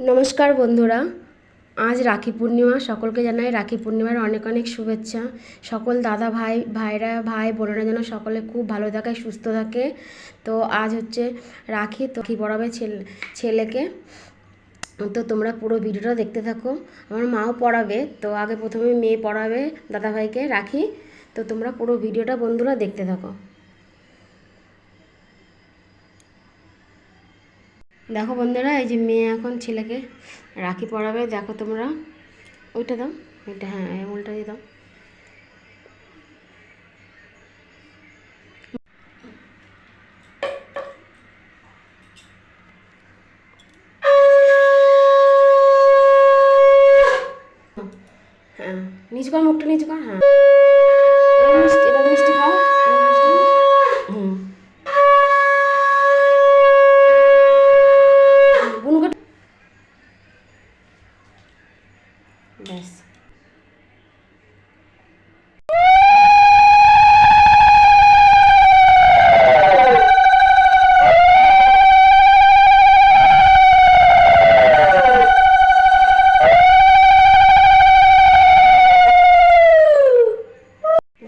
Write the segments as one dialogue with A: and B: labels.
A: নমস্কার বন্ধুরা, আজ রাখি পূর্ণিমা। সকলকে জানাই রাখি পূর্ণিমার অনেক অনেক শুভেচ্ছা। সকল দাদা ভাই বোনেরা যেন সকলে খুব ভালো থাকে, সুস্থ থাকে। তো আজ হচ্ছে রাখি, তো রাখি পরাবে ছেলেকে। তো তোমরা পুরো ভিডিওটা দেখতে থাকো। আমার মাও পড়াবে, তো আগে প্রথমে মেয়ে পড়াবে দাদা ভাইকে রাখি। তো তোমরা পুরো ভিডিওটা বন্ধুরা দেখতে থাকো। দেখো বন্ধুরা, এই যে মেয়ে এখন ছেলেকে রাখি পরাবে। দেখো তোমরা, ওইটা দাও, এটা হ্যাঁ, আঙুলটা দিয়ে দাও। হ্যাঁ, নিচু কর, মুখটা নিচু কর। হ্যাঁ, এবার মিষ্টি খাও। হুম, বুনুকে ব্যাস।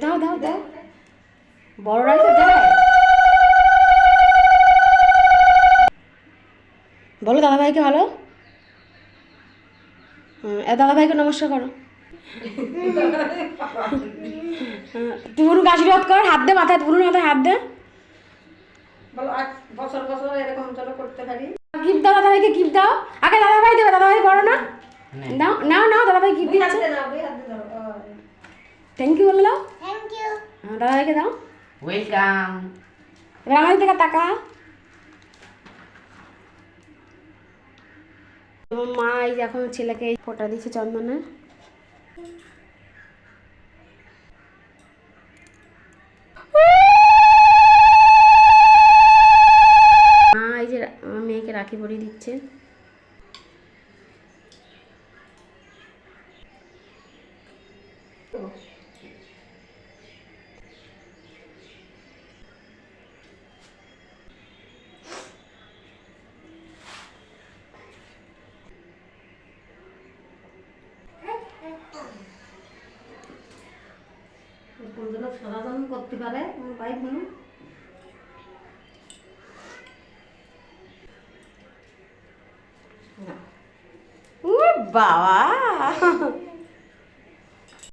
A: দাও দাও দাও, বড়রাই তো দেয়। বলো দাদাভাইকে ভালো। হ্যাঁ, দাদাভাইকে নমস্কার করো। তুই বুনুকে আশীর্বাদ কর, হাত দে মাথায়, বুনুর মাথায় হাত দে।
B: বলো আজ বছর বছর এরকম যেন করতে পারি।
A: গিফট দাও দাদাভাইকে, গিফট দাও। আগে দাদাভাই দেবে, দাদাভাই বড় না। নাও নাও নাও, দাদাভাই গিফট দিচ্ছে। থ্যাংক ইউ বলে দাও।
C: Thank you.
A: দাদাভাইকে দাও।
D: ওয়েলকাম।
A: এবার আমাদের দিকে তাকা। তোমার মা এই যে এখন ছেলেকে এই ফোঁটা দিচ্ছে চন্দনের। মা এই যে আমার মেয়েকে রাখি পরিয়ে দিচ্ছে।
B: কোন যেন সনাতন করতে পারে আমার ভাই বোন।
A: ও বাবা,